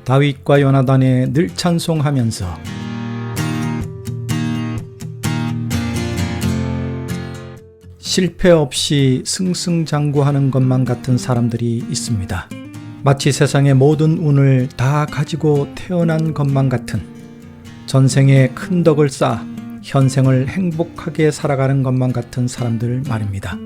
다윗과 요나단의 늘 찬송하면서 실패 없이 승승장구하는 것만 같은 사람들이 있습니다. 마치 세상의 모든 운을 다 가지고 태어난 것만 같은, 전생에 큰 덕을 쌓아 현생을 행복하게 살아가는 것만 같은 사람들 말입니다.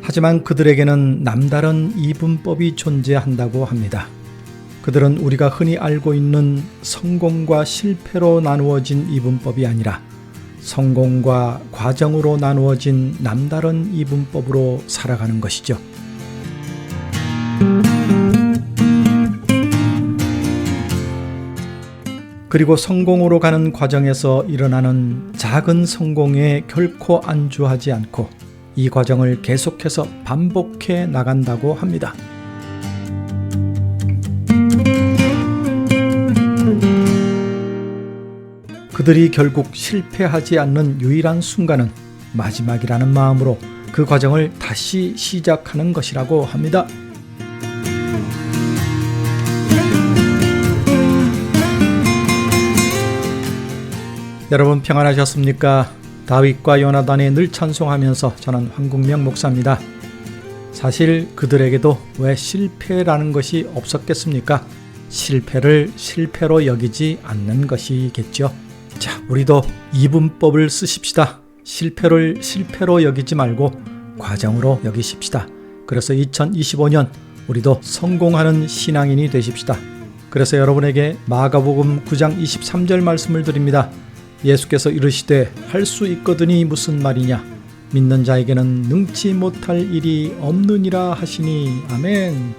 하지만 그들에게는 남다른 이분법이 존재한다고 합니다. 그들은 우리가 흔히 알고 있는 성공과 실패로 나누어진 이분법이 아니라 성공과 과정으로 나누어진 남다른 이분법으로 살아가는 것이죠. 그리고 성공으로 가는 과정에서 일어나는 작은 성공에 결코 안주하지 않고 이 과정을 계속해서 반복해 나간다고 합니다. 그들이 결국 실패하지 않는 유일한 순간은 마지막이라는 마음으로 그 과정을 다시 시작하는 것이라고 합니다. 여러분 평안하셨습니까? 다윗과 요나단이 늘 찬송하면서 저는 황국명 목사입니다. 사실 그들에게도 왜 실패라는 것이 없었겠습니까? 실패를 실패로 여기지 않는 것이겠죠. 자, 우리도 이분법을 쓰십시다. 실패를 실패로 여기지 말고 과정으로 여기십시다. 그래서 2025년 우리도 성공하는 신앙인이 되십시다. 그래서 여러분에게 마가복음 9장 23절 말씀을 드립니다. 예수께서 이르시되 할 수 있거든이 무슨 말이냐, 믿는 자에게는 능치 못할 일이 없느니라 하시니. 아멘.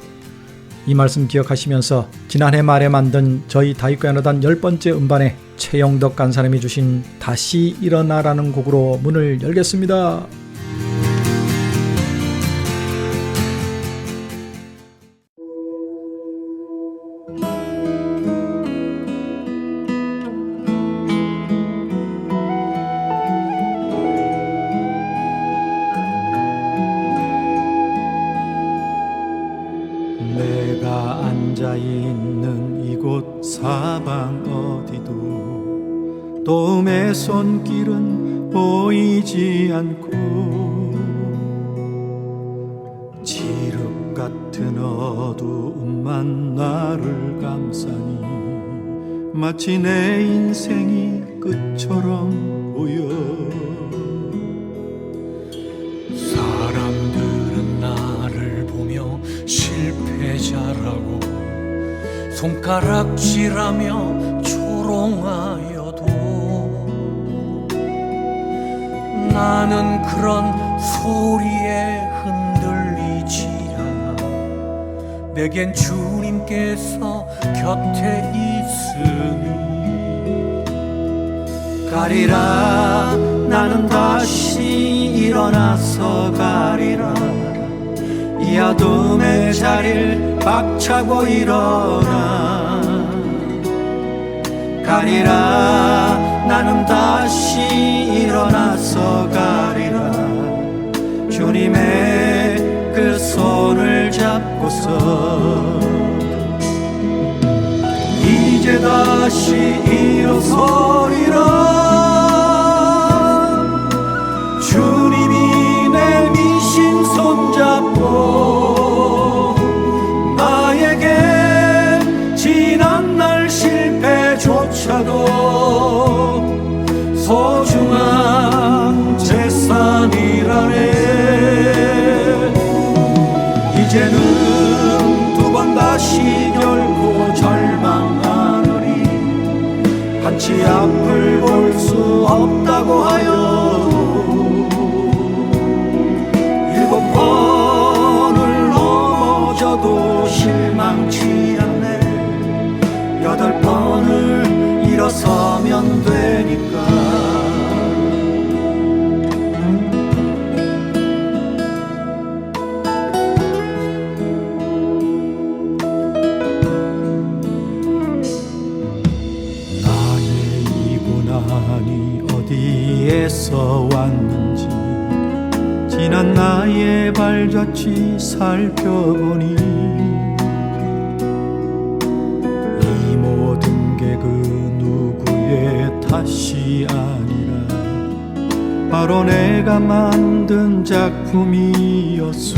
이 말씀 기억하시면서 지난해 말에 만든 저희 다윗과 요나단 10번째 음반에 최영덕 간사님이 주신 다시 일어나라는 곡으로 문을 열겠습니다. 내가 앉아있는 이곳 사방 어디도 도움의 손길은 보이지 않고 지륵 같은 어두움만 나를 감싸니 마치 내 인생이 끝처럼 보여. 사람들은 나를 보며 실패자라고 손가락질하며 조롱하여도 나는 그런 소리에 흔들리지 않아. 내겐 주님께서 곁에 있으니 가리라, 나는 다시 일어나서 가리라. 이 어둠의 자리를 박차고 일어나 가리라. 나는 다시 일어나서 가리라. 주님의 그 손을 잡고서 이제 다시 일어서리라. 주님이 내 미신 손잡고 나에게 지난날 실패조차도 소중한 재산이라네. 이제는 두 번 다시 결코 절망하느니 한치 앞을 볼 수 없다고 하여 일곱 번을 넘어져도 실망치 않네. 여덟 번을 일어서면 되니까. 나의 이 고난이 어디에서 왔는지 지난 나의 발자취 살펴보니 이 모든 게 그 누구의 탓이 아니라 바로 내가 만든 작품이었소.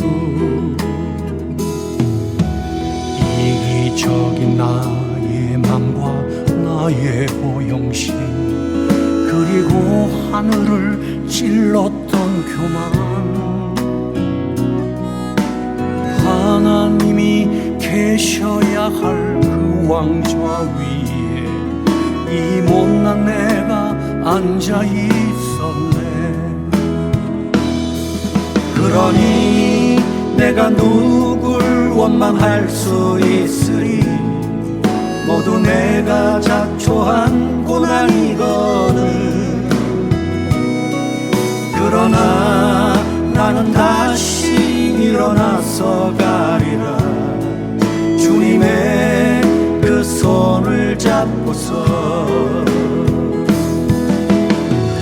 이기적인 나의 맘과 나의 호용심, 그리고 하늘을 찔렀던 교만, 하나님이 계셔야 할 그 왕좌 위에 이 못난 내가 앉아 있었네. 그러니 내가 누굴 원망할 수 있으리. 모두 내가 자초한 고난이거든. 그러나 나는 다시 일어나서 가리라. 주님의 그 손을 잡고서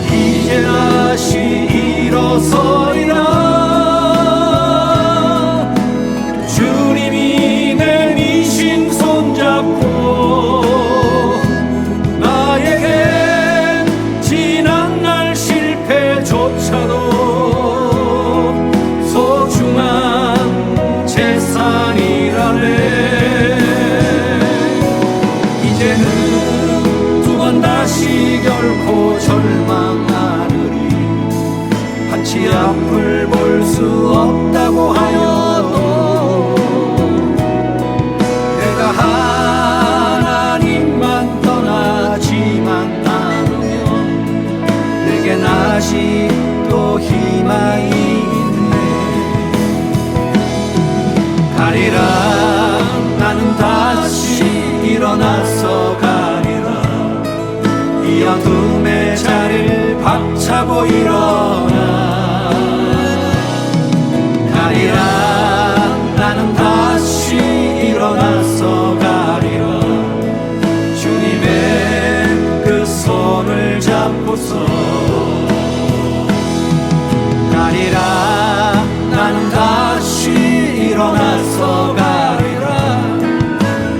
이제 다시 일어서리라. 주님이 내미신 손잡고 나에겐 지난날 실패조차도 소중한 재산이라네. 이제는 두 번 다시 결코 절망하느니 한치 앞을 볼 수 없다고 하여도 내가 하나님만 떠나지만 않으면 내겐 아직도 희망이 있네. 가리라. 나는 다시 일어나서 가리라. 이 어둠의 자리를 박차고 일어나 가리라. 나는 다시 일어나서 가리라. 주님의 그 손을 잡고서 가리라. 나는 다시 일어나서 가리라.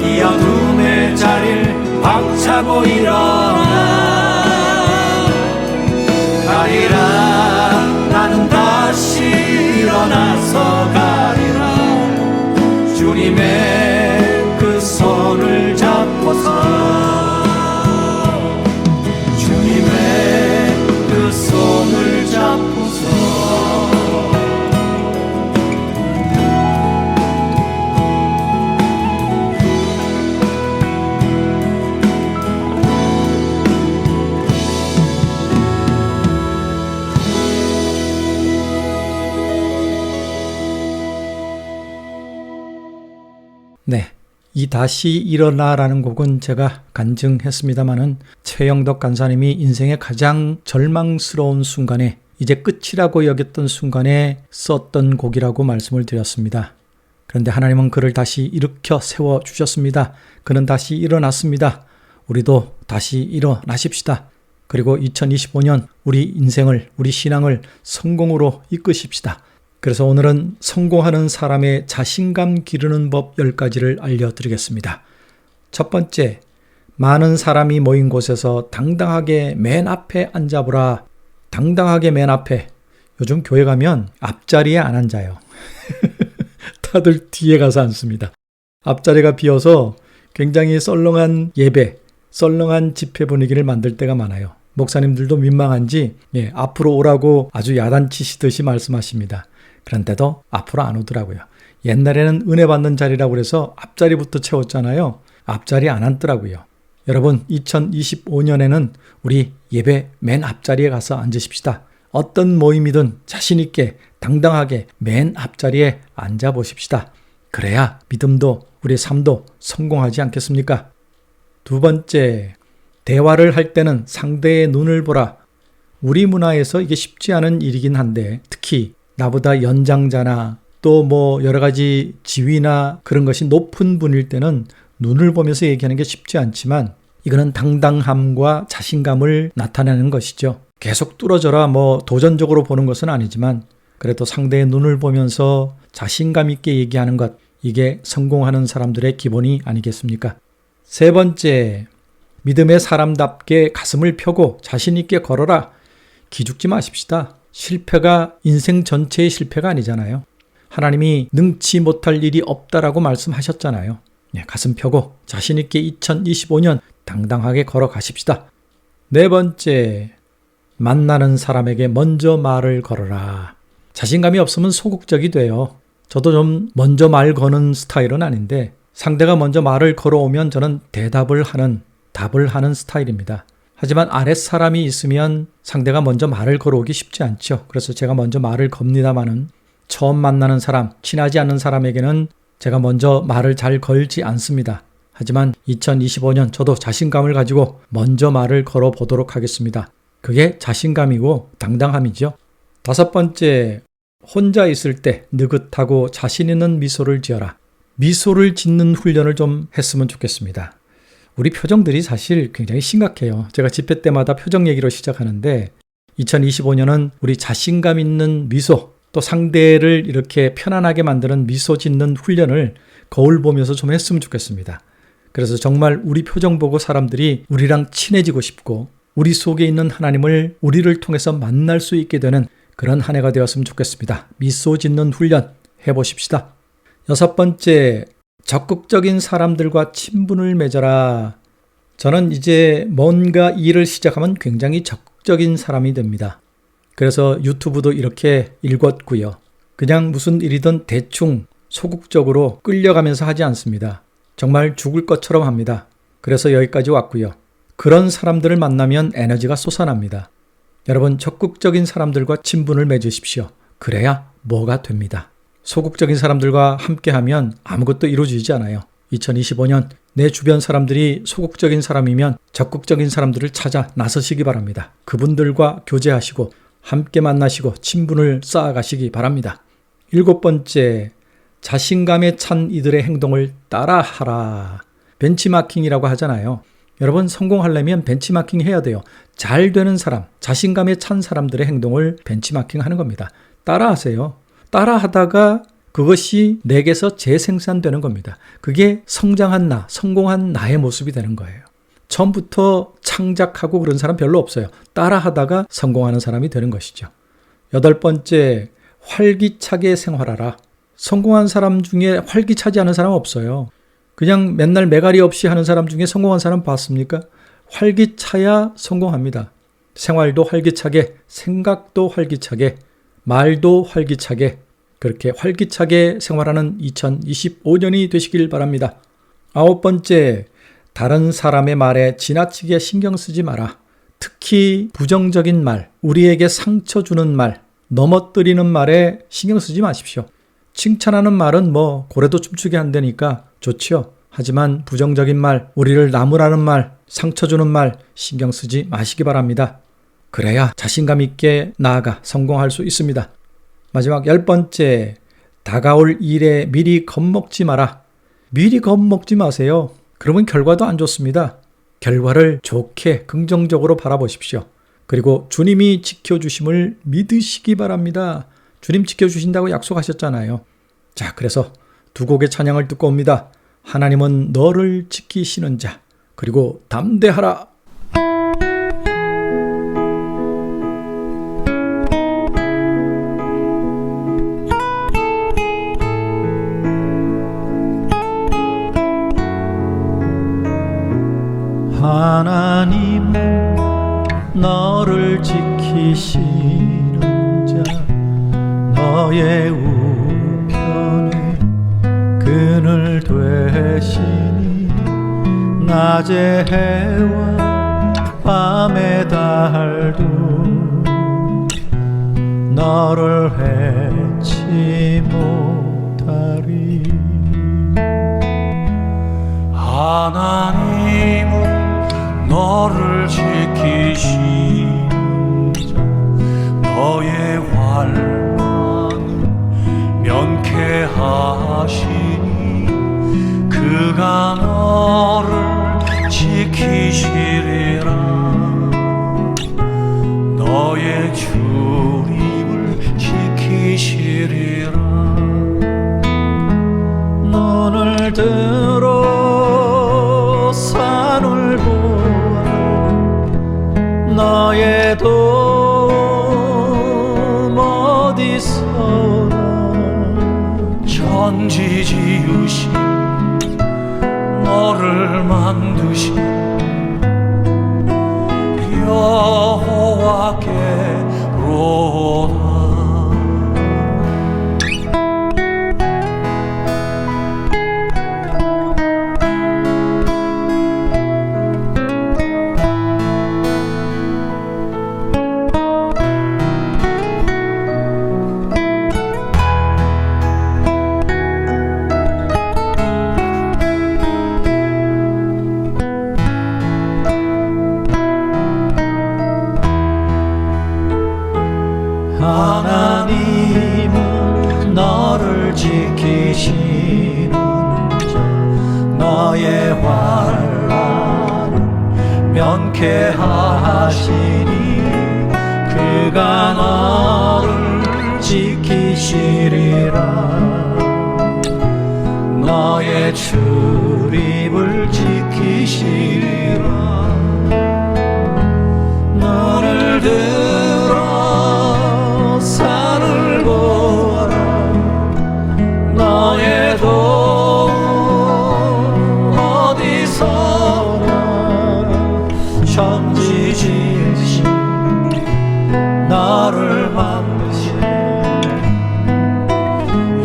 이 어둠의 자리를 박차고 일어나 가리라. 나는 다시 일어나서 가리라. 주님의 그 손을 잡고서 주님의 그 손을 잡고서 네, 이 다시 일어나라는 곡은 제가 간증했습니다마는 최영덕 간사님이 인생의 가장 절망스러운 순간에, 이제 끝이라고 여겼던 순간에 썼던 곡이라고 말씀을 드렸습니다. 그런데 하나님은 그를 다시 일으켜 세워주셨습니다. 그는 다시 일어났습니다. 우리도 다시 일어나십시다. 그리고 2025년 우리 인생을, 우리 신앙을 성공으로 이끄십시다. 그래서 오늘은 성공하는 사람의 자신감 기르는 법 10가지를 알려드리겠습니다. 첫 번째, 많은 사람이 모인 곳에서 당당하게 맨 앞에 앉아보라. 당당하게 맨 앞에. 요즘 교회 가면 앞자리에 안 앉아요. 다들 뒤에 가서 앉습니다. 앞자리가 비어서 굉장히 썰렁한 예배, 썰렁한 집회 분위기를 만들 때가 많아요. 목사님들도 민망한지 앞으로 오라고 아주 야단치시듯이 말씀하십니다. 그런데도 앞으로 안 오더라고요. 옛날에는 은혜 받는 자리라고 그래서 앞자리부터 채웠잖아요. 앞자리 안 앉더라고요. 여러분, 2025년에는 우리 예배 맨 앞자리에 가서 앉으십시다. 어떤 모임이든 자신 있게 당당하게 맨 앞자리에 앉아 보십시다. 그래야 믿음도 우리 삶도 성공하지 않겠습니까? 두 번째, 대화를 할 때는 상대의 눈을 보라. 우리 문화에서 이게 쉽지 않은 일이긴 한데, 특히 나보다 연장자나 또 여러 가지 지위나 그런 것이 높은 분일 때는 눈을 보면서 얘기하는 게 쉽지 않지만, 이거는 당당함과 자신감을 나타내는 것이죠. 계속 뚫어져라 도전적으로 보는 것은 아니지만 그래도 상대의 눈을 보면서 자신감 있게 얘기하는 것, 이게 성공하는 사람들의 기본이 아니겠습니까? 세 번째, 믿음의 사람답게 가슴을 펴고 자신 있게 걸어라. 기죽지 마십시다. 실패가 인생 전체의 실패가 아니잖아요. 하나님이 능치 못할 일이 없다라고 말씀하셨잖아요. 가슴 펴고 자신 있게 2025년 당당하게 걸어가십시다. 네 번째, 만나는 사람에게 먼저 말을 걸어라. 자신감이 없으면 소극적이 돼요. 저도 좀 먼저 말 거는 스타일은 아닌데 상대가 먼저 말을 걸어오면 저는 답을 하는 스타일입니다. 하지만 아랫사람이 있으면 상대가 먼저 말을 걸어오기 쉽지 않죠. 그래서 제가 먼저 말을 겁니다마는 처음 만나는 사람, 친하지 않는 사람에게는 제가 먼저 말을 잘 걸지 않습니다. 하지만 2025년 저도 자신감을 가지고 먼저 말을 걸어보도록 하겠습니다. 그게 자신감이고 당당함이죠. 다섯 번째, 혼자 있을 때 느긋하고 자신 있는 미소를 지어라. 미소를 짓는 훈련을 좀 했으면 좋겠습니다. 우리 표정들이 사실 굉장히 심각해요. 제가 집회 때마다 표정 얘기로 시작하는데 2025년은 우리 자신감 있는 미소, 또 상대를 이렇게 편안하게 만드는 미소 짓는 훈련을 거울 보면서 좀 했으면 좋겠습니다. 그래서 정말 우리 표정 보고 사람들이 우리랑 친해지고 싶고 우리 속에 있는 하나님을 우리를 통해서 만날 수 있게 되는 그런 한 해가 되었으면 좋겠습니다. 미소 짓는 훈련 해보십시다. 여섯 번째, 적극적인 사람들과 친분을 맺어라. 저는 이제 뭔가 일을 시작하면 굉장히 적극적인 사람이 됩니다. 그래서 유튜브도 이렇게 읽었고요. 그냥 무슨 일이든 대충 소극적으로 끌려가면서 하지 않습니다. 정말 죽을 것처럼 합니다. 그래서 여기까지 왔고요. 그런 사람들을 만나면 에너지가 솟아납니다. 여러분, 적극적인 사람들과 친분을 맺으십시오. 그래야 뭐가 됩니다. 소극적인 사람들과 함께하면 아무것도 이루어지지 않아요. 2025년 내 주변 사람들이 소극적인 사람이면 적극적인 사람들을 찾아 나서시기 바랍니다. 그분들과 교제하시고 함께 만나시고 친분을 쌓아가시기 바랍니다. 일곱 번째, 자신감에 찬 이들의 행동을 따라하라. 벤치마킹이라고 하잖아요. 여러분, 성공하려면 벤치마킹 해야 돼요. 잘 되는 사람, 자신감에 찬 사람들의 행동을 벤치마킹 하는 겁니다. 따라하세요. 따라하다가 그것이 내게서 재생산되는 겁니다. 그게 성장한 나, 성공한 나의 모습이 되는 거예요. 처음부터 창작하고 그런 사람 별로 없어요. 따라하다가 성공하는 사람이 되는 것이죠. 여덟 번째, 활기차게 생활하라. 성공한 사람 중에 활기차지 않은 사람 없어요. 그냥 맨날 매가리 없이 하는 사람 중에 성공한 사람 봤습니까? 활기차야 성공합니다. 생활도 활기차게, 생각도 활기차게, 말도 활기차게, 그렇게 활기차게 생활하는 2025년이 되시길 바랍니다. 아홉 번째, 다른 사람의 말에 지나치게 신경 쓰지 마라. 특히 부정적인 말, 우리에게 상처 주는 말, 넘어뜨리는 말에 신경 쓰지 마십시오. 칭찬하는 말은 뭐 고래도 춤추게 한다니까 좋죠. 하지만 부정적인 말, 우리를 나무라는 말, 상처 주는 말 신경 쓰지 마시기 바랍니다. 그래야 자신감 있게 나아가 성공할 수 있습니다. 마지막 열 번째, 다가올 일에 미리 겁먹지 마라. 미리 겁먹지 마세요. 그러면 결과도 안 좋습니다. 결과를 좋게 긍정적으로 바라보십시오. 그리고 주님이 지켜주심을 믿으시기 바랍니다. 주님 지켜주신다고 약속하셨잖아요. 자, 그래서 두 곡의 찬양을 듣고 옵니다. 하나님은 너를 지키시는 자, 그리고 담대하라. 하나님은 너를 지키시는 자, 너의 우편에 그늘 되시니 낮의 해와 밤의 달도 너를 해치 못하리. 하나님은 너를 지키시는 자, 너의 환난을 면케하시니 그가 너를 지키시리라. 너의 주님을 지키시리라. 너의 도움 어디서나 천지 지으신 너를 만드신 여호와께로다. 하나님은 너를 지키시는 자 너의 환난을 면케하시니 그가 너를 지키시리라. 너의 출입을 지키시리라. 너를 들어 산을 보아라. 너의 도움 어디서나 천지 지으신 너를 만드신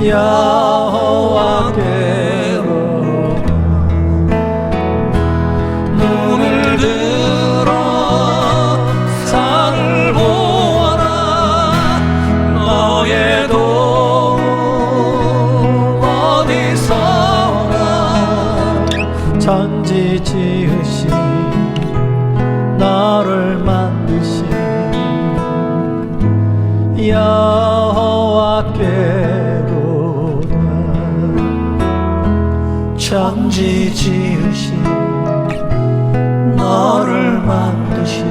여호와께로 눈을 들어 산을 보아라. 너의 도움 어디서나 천지 지으신 너를 만드신 여호와께로다. 천지 지으신 너를 만드신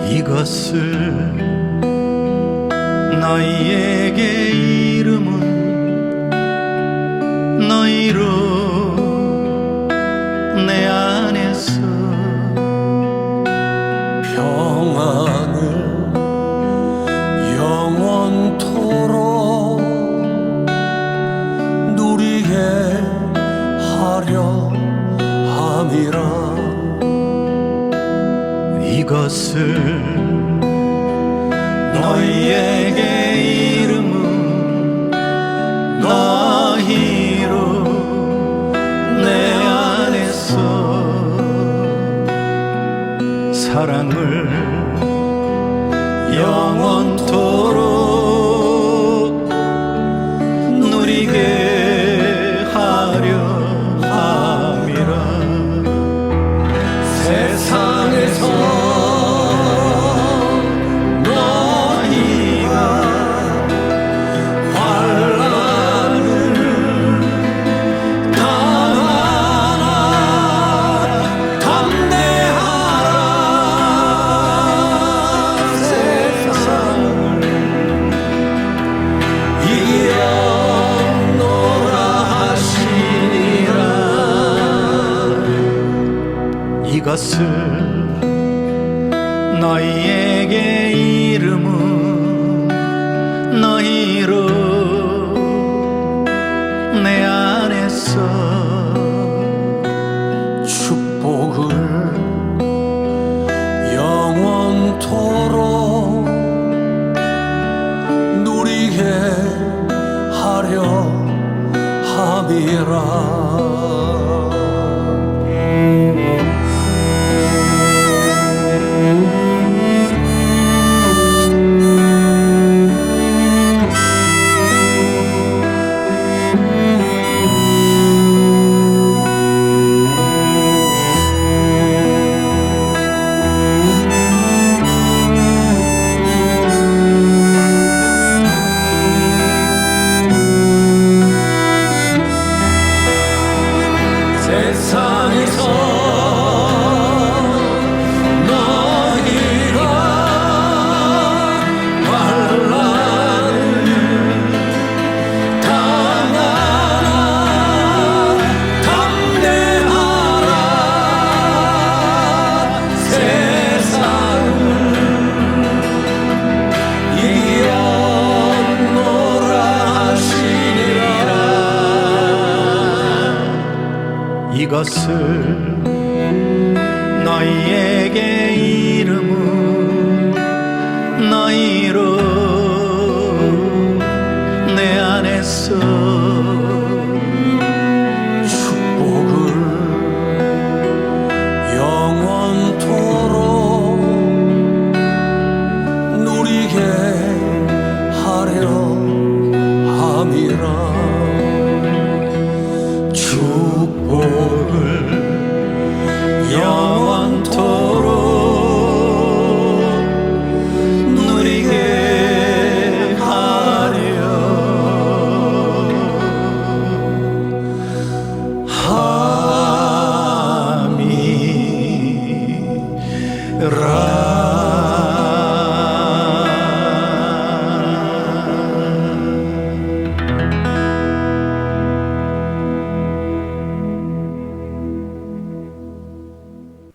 이것을 너희에게 이름은 너희로 내 안에서 평안을 영원토록 누리게 하려 함이라. 이것을 너희에게 이름은 너희로 내 안에서 사랑을 영원토록 누리게 하려 함이라. 세상에서 이것을 너희에게 이름은 너희로 내 안에서 축복을 영원토록 누리게 하려 함이라. 세상에서 너희가 환난을 당하나 담대하라 세상을 이겨노라 하시니라. 이것을 너희에게 이름은 너희로 내 안에서 축복을 영원토록 누리게 하려 함이라. 축복을 영원토록 누리게 하려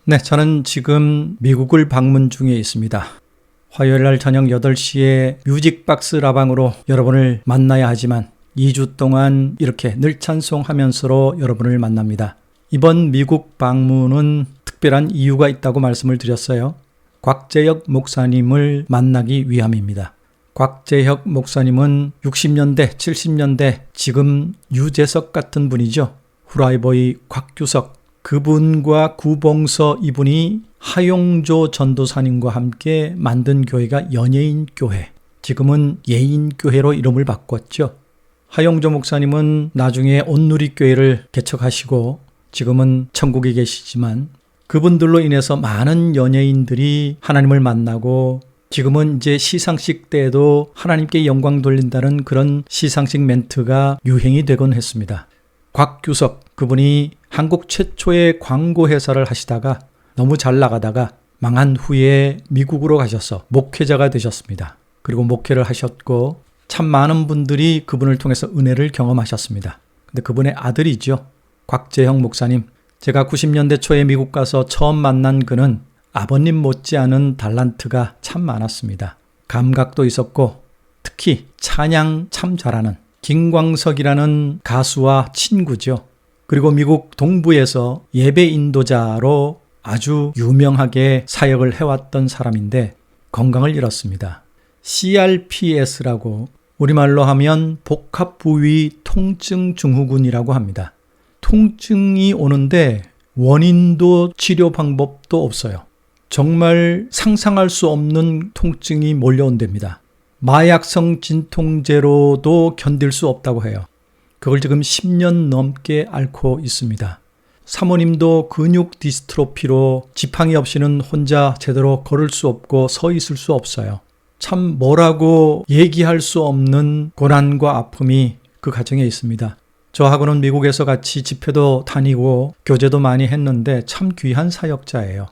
네, 저는 지금 미국을 방문 중에 있습니다. 화요일 날 저녁 8시에 뮤직박스 라방으로 여러분을 만나야 하지만 2주 동안 이렇게 늘 찬송하면서로 여러분을 만납니다. 이번 미국 방문은 특별한 이유가 있다고 말씀을 드렸어요. 곽재혁 목사님을 만나기 위함입니다. 곽재혁 목사님은 60년대, 70년대 지금 유재석 같은 분이죠. 후라이버의 곽규석, 그분과 구봉서 이분이 하용조 전도사님과 함께 만든 교회가 연예인 교회, 지금은 예인 교회로 이름을 바꿨죠. 하용조 목사님은 나중에 온누리 교회를 개척하시고 지금은 천국에 계시지만 그분들로 인해서 많은 연예인들이 하나님을 만나고 지금은 이제 시상식 때에도 하나님께 영광 돌린다는 그런 시상식 멘트가 유행이 되곤 했습니다. 곽규석, 그분이 한국 최초의 광고 회사를 하시다가 너무 잘 나가다가 망한 후에 미국으로 가셔서 목회자가 되셨습니다. 그리고 목회를 하셨고 참 많은 분들이 그분을 통해서 은혜를 경험하셨습니다. 근데 그분의 아들이죠. 곽재형 목사님. 제가 90년대 초에 미국 가서 처음 만난 그는 아버님 못지않은 달란트가 참 많았습니다. 감각도 있었고 특히 찬양 참 잘하는 김광석이라는 가수와 친구죠. 그리고 미국 동부에서 예배 인도자로 아주 유명하게 사역을 해왔던 사람인데 건강을 잃었습니다. CRPS라고 우리말로 하면 복합부위 통증 증후군이라고 합니다. 통증이 오는데 원인도 치료 방법도 없어요. 정말 상상할 수 없는 통증이 몰려온답니다. 마약성 진통제로도 견딜 수 없다고 해요. 그걸 지금 10년 넘게 앓고 있습니다. 사모님도 근육 디스트로피로 지팡이 없이는 혼자 제대로 걸을 수 없고 서 있을 수 없어요. 참 뭐라고 얘기할 수 없는 고난과 아픔이 그 가정에 있습니다. 저하고는 미국에서 같이 집회도 다니고 교제도 많이 했는데 참 귀한 사역자예요.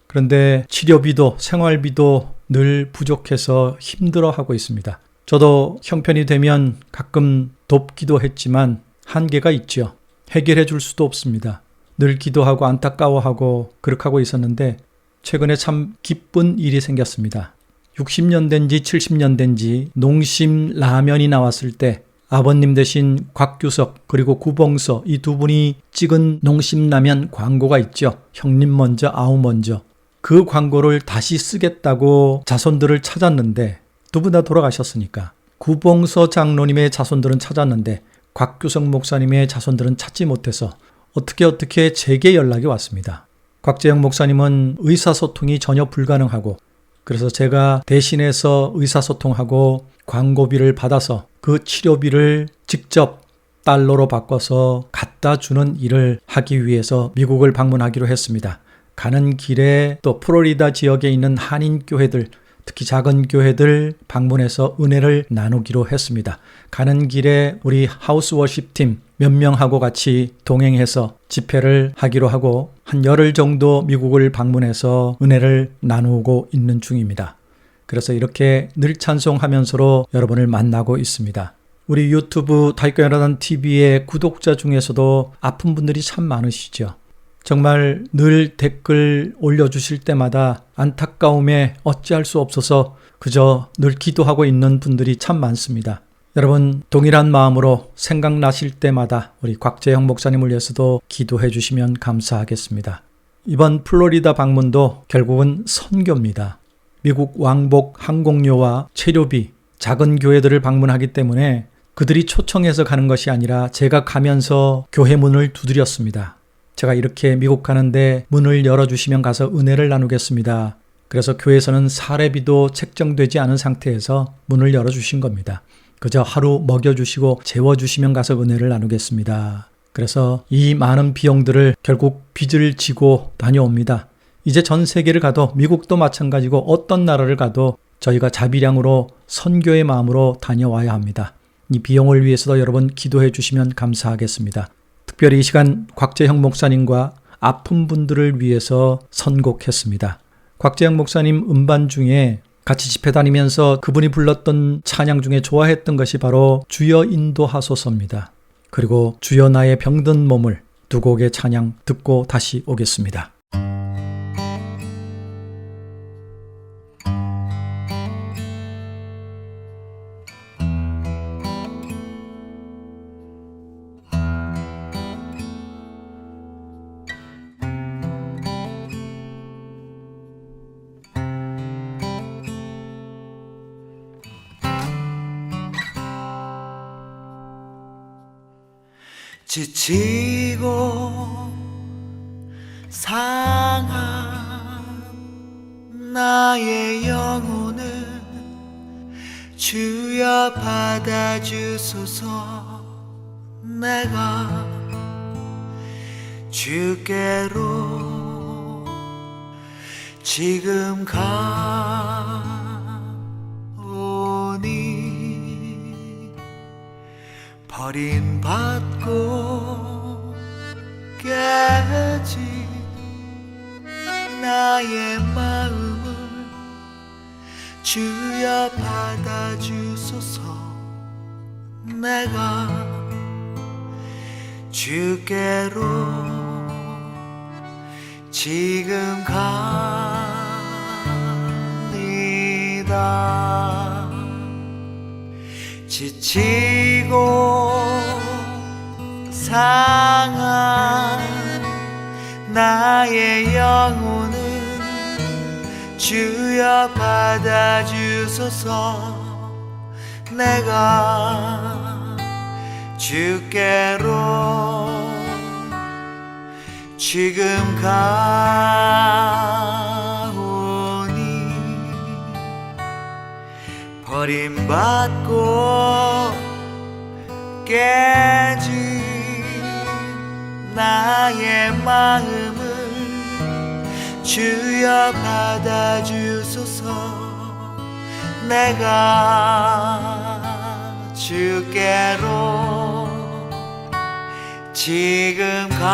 그런데 치료비도 생활비도 늘 부족해서 힘들어하고 있습니다. 저도 형편이 되면 가끔 돕기도 했지만 한계가 있죠. 해결해 줄 수도 없습니다. 늘 기도하고 안타까워하고 그렇게 하고 있었는데 최근에 참 기쁜 일이 생겼습니다. 60년대인지 70년대인지 농심 라면이 나왔을 때 아버님 대신 곽규석 그리고 구봉서 이 두 분이 찍은 농심 라면 광고가 있죠. 형님 먼저 아우 먼저. 그 광고를 다시 쓰겠다고 자손들을 찾았는데 두 분 다 돌아가셨으니까 구봉서 장로님의 자손들은 찾았는데 곽규석 목사님의 자손들은 찾지 못해서 어떻게 제게 연락이 왔습니다. 곽재영 목사님은 의사소통이 전혀 불가능하고 그래서 제가 대신해서 의사소통하고 광고비를 받아서 그 치료비를 직접 달러로 바꿔서 갖다 주는 일을 하기 위해서 미국을 방문하기로 했습니다. 가는 길에 또 플로리다 지역에 있는 한인교회들 특히 작은 교회들 방문해서 은혜를 나누기로 했습니다. 가는 길에 우리 하우스 워십팀 몇 명하고 같이 동행해서 집회를 하기로 하고 한 열흘 정도 미국을 방문해서 은혜를 나누고 있는 중입니다. 그래서 이렇게 늘 찬송하면서로 여러분을 만나고 있습니다. 우리 유튜브 다윗과연화단 TV의 구독자 중에서도 아픈 분들이 참 많으시죠. 정말 늘 댓글 올려주실 때마다 안타까움에 어찌할 수 없어서 그저 늘 기도하고 있는 분들이 참 많습니다. 여러분 동일한 마음으로 생각나실 때마다 우리 곽재형 목사님을 위해서도 기도해 주시면 감사하겠습니다. 이번 플로리다 방문도 결국은 선교입니다. 미국 왕복 항공료와 체류비, 작은 교회들을 방문하기 때문에 그들이 초청해서 가는 것이 아니라 제가 가면서 교회 문을 두드렸습니다. 제가 이렇게 미국 가는데 문을 열어주시면 가서 은혜를 나누겠습니다. 그래서 교회에서는 사례비도 책정되지 않은 상태에서 문을 열어주신 겁니다. 그저 하루 먹여주시고 재워주시면 가서 은혜를 나누겠습니다. 그래서 이 많은 비용들을 결국 빚을 지고 다녀옵니다. 이제 전 세계를 가도 미국도 마찬가지고 어떤 나라를 가도 저희가 자비량으로 선교의 마음으로 다녀와야 합니다. 이 비용을 위해서도 여러분 기도해 주시면 감사하겠습니다. 특별히 이 시간 곽재형 목사님과 아픈 분들을 위해서 선곡했습니다. 곽재형 목사님 음반 중에 같이 집회 다니면서 그분이 불렀던 찬양 중에 좋아했던 것이 바로 주여 인도하소서입니다. 그리고 주여 나의 병든 몸을 두 곡의 찬양 듣고 다시 오겠습니다. 지치고 상한 나의 영혼을 주여 받아주소서. 내가 주께로 지금 가오니 버림받고 깨진 나의 마음을 주여 받아주소서. 내가 주께로 지금 갑니다. 지치고 상한 나의 영혼을 주여 받아주소서. 내가 주께로 지금 가오니 버림받고 깨진 나의 마음을 주여 받아주소서. 내가 주께로 지금 갑니다.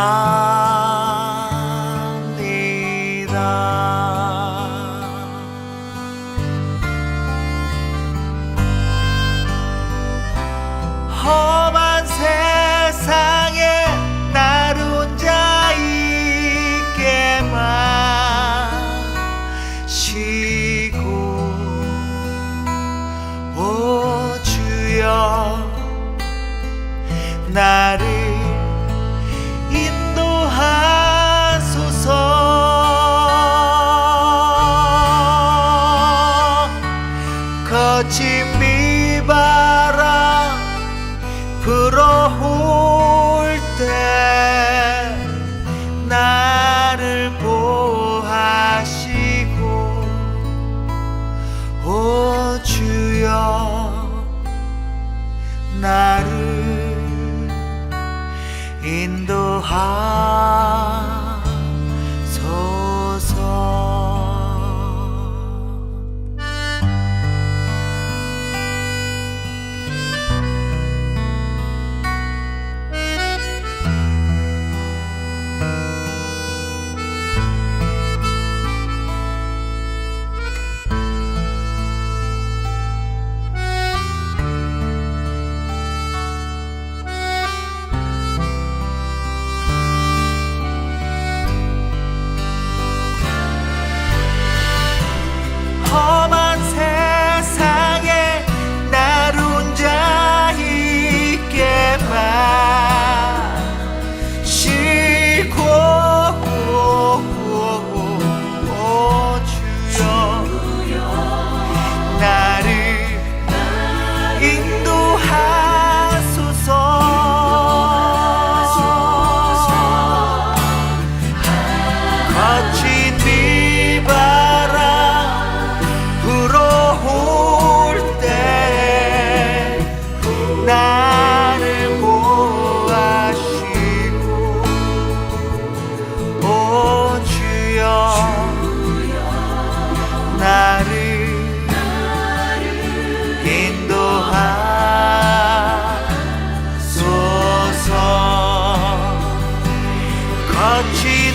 험한 세상에 나를 혼자 있게만 쉬고 오 주여 나를 인도하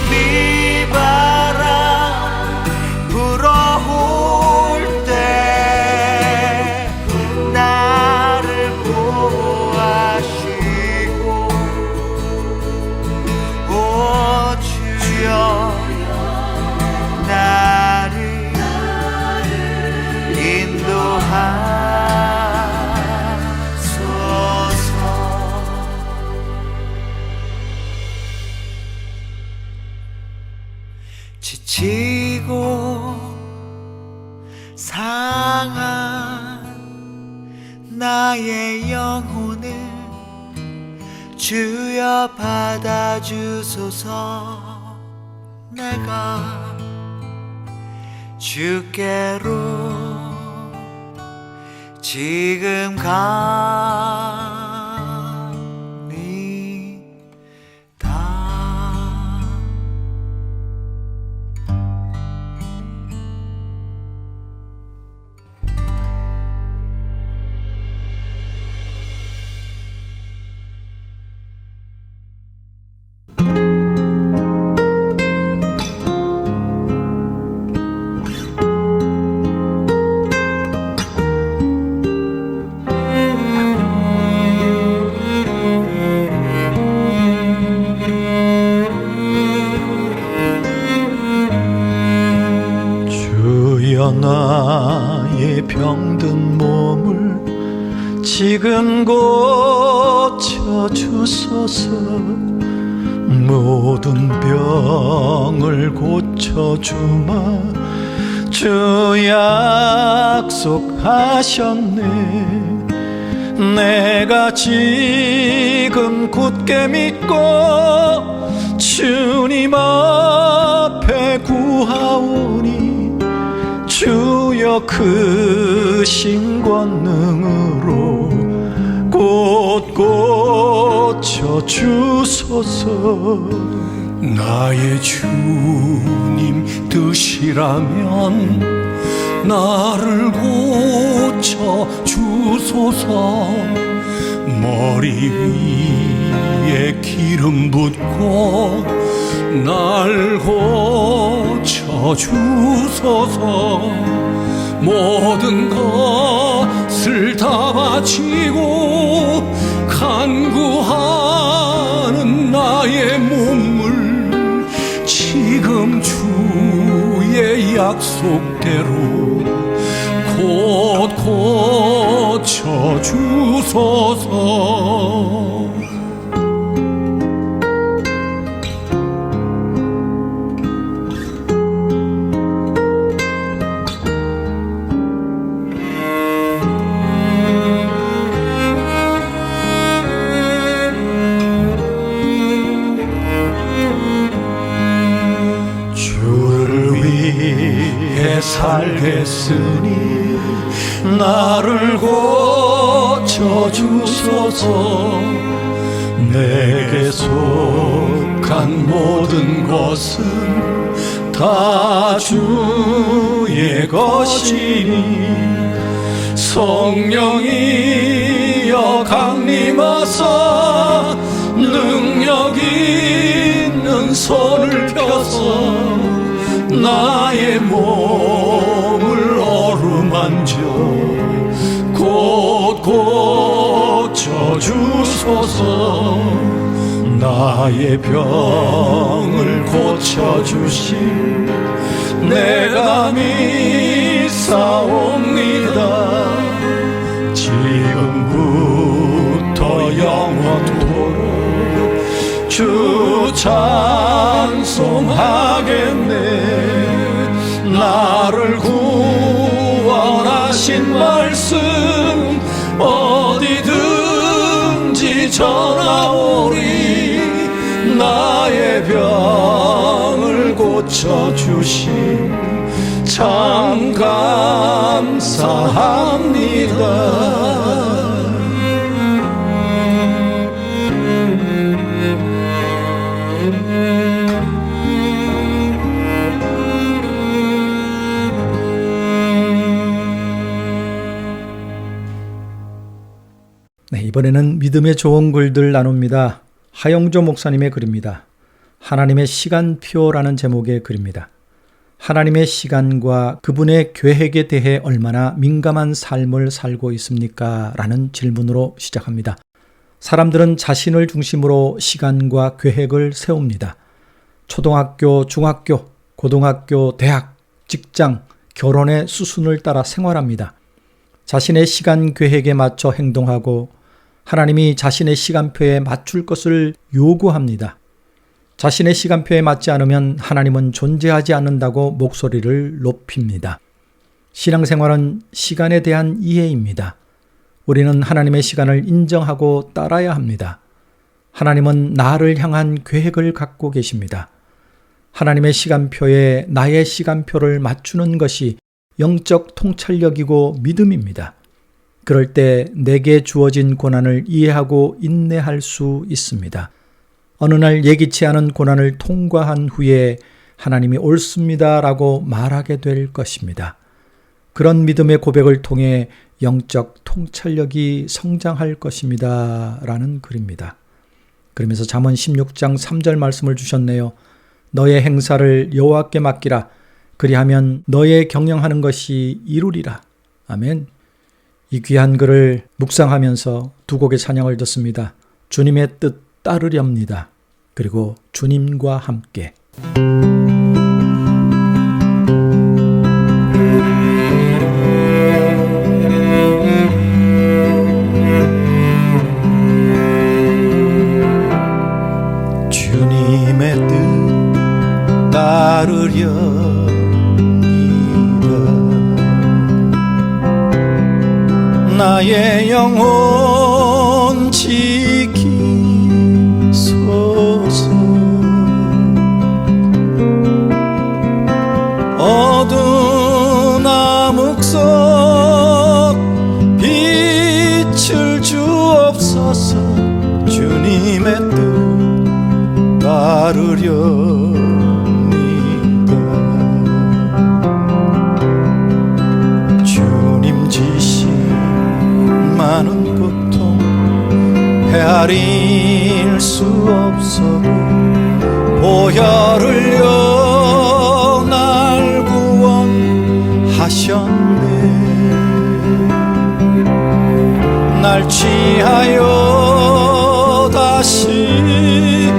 비바람 불어올 때 나를 보호하시고 오 주여 나를 인도하소서. 지치고 상한 나의 영혼을 주여 받아주소서. 내가 주께로 지금 갑니다. 주여 나의 병든 몸을 지금 고쳐주소서. 모든 병을 고쳐주마 주 약속하셨네. 내가 지금 굳게 믿고 주님 앞에 구하오니 주여 크신 권능으로 곧 고쳐주소서. 나의 주님 뜻이라면 나를 고쳐 주소서. 머리 위에 기름 붓고 날 고쳐 주소서. 모든 것을 다 바치고 간구하는 나의 몸을 지금 주의 약속대로 곧 고쳐 주소서. 살겠으니 나를 고쳐주소서. 내게 속한 모든 것은 다 주의 것이니 성령이여 강림하사 능력 있는 손을 펴서 나의 몸을 어루만져 곧 고쳐주소서. 나의 병을 고쳐주신 내가 믿사옵니다. 지금부터 영원토록 주 찬송하겠네. 나를 구원하신 말씀 어디든지 전하오리. 나의 병을 고쳐주신 참 감사합니다. 네, 이번에는 믿음의 좋은 글들 나눕니다. 하영조 목사님의 글입니다. 하나님의 시간표라는 제목의 글입니다. 하나님의 시간과 그분의 계획에 대해 얼마나 민감한 삶을 살고 있습니까? 라는 질문으로 시작합니다. 사람들은 자신을 중심으로 시간과 계획을 세웁니다. 초등학교, 중학교, 고등학교, 대학, 직장, 결혼의 수순을 따라 생활합니다. 자신의 시간 계획에 맞춰 행동하고 하나님이 자신의 시간표에 맞출 것을 요구합니다. 자신의 시간표에 맞지 않으면 하나님은 존재하지 않는다고 목소리를 높입니다. 신앙생활은 시간에 대한 이해입니다. 우리는 하나님의 시간을 인정하고 따라야 합니다. 하나님은 나를 향한 계획을 갖고 계십니다. 하나님의 시간표에 나의 시간표를 맞추는 것이 영적 통찰력이고 믿음입니다. 그럴 때 내게 주어진 고난을 이해하고 인내할 수 있습니다. 어느 날 예기치 않은 고난을 통과한 후에 하나님이 옳습니다라고 말하게 될 것입니다. 그런 믿음의 고백을 통해 영적 통찰력이 성장할 것입니다. 라는 글입니다. 그러면서 잠언 16장 3절 말씀을 주셨네요. 너의 행사를 여호와께 맡기라. 그리하면 너의 경영하는 것이 이루리라. 아멘. 이 귀한 글을 묵상하면서 두 곡의 찬양을 듣습니다. 주님의 뜻 따르렵니다. 그리고 주님과 함께. 주님의 뜻 따르렵니다. 나의 영혼 지키소서. 어두운 암흑 속 빛을 주옵소서. 주님의 뜻 따르렵니다. 주님 지신 많은 고통 헤아릴 수 없어도 보혈을 흘려 날 구원하셨네. 날 취하여 다시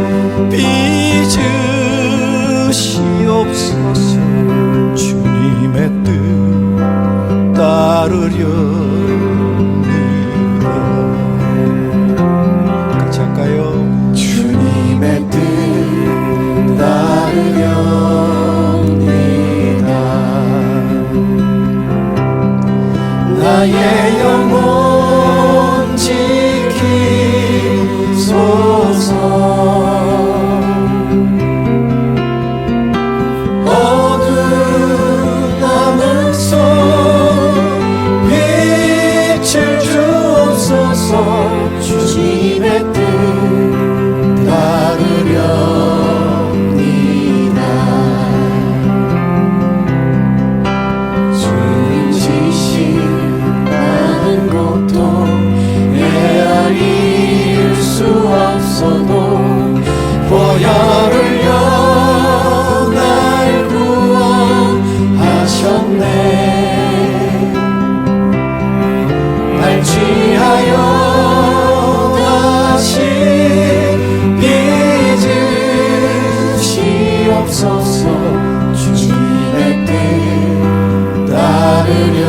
빚으시옵소서. 주님의 뜻 따르려 나의 영혼 지키소서. 어두운 암흑 속 빛을 주옵소서. 주님의 뜻 따르렵니다. 주님 지신 많은 고통 헤아릴 수 없어도 보혈을 흘려 날 구원하셨네. 날 취하여 다시 빚으시옵소서. 주님의 뜻 따르려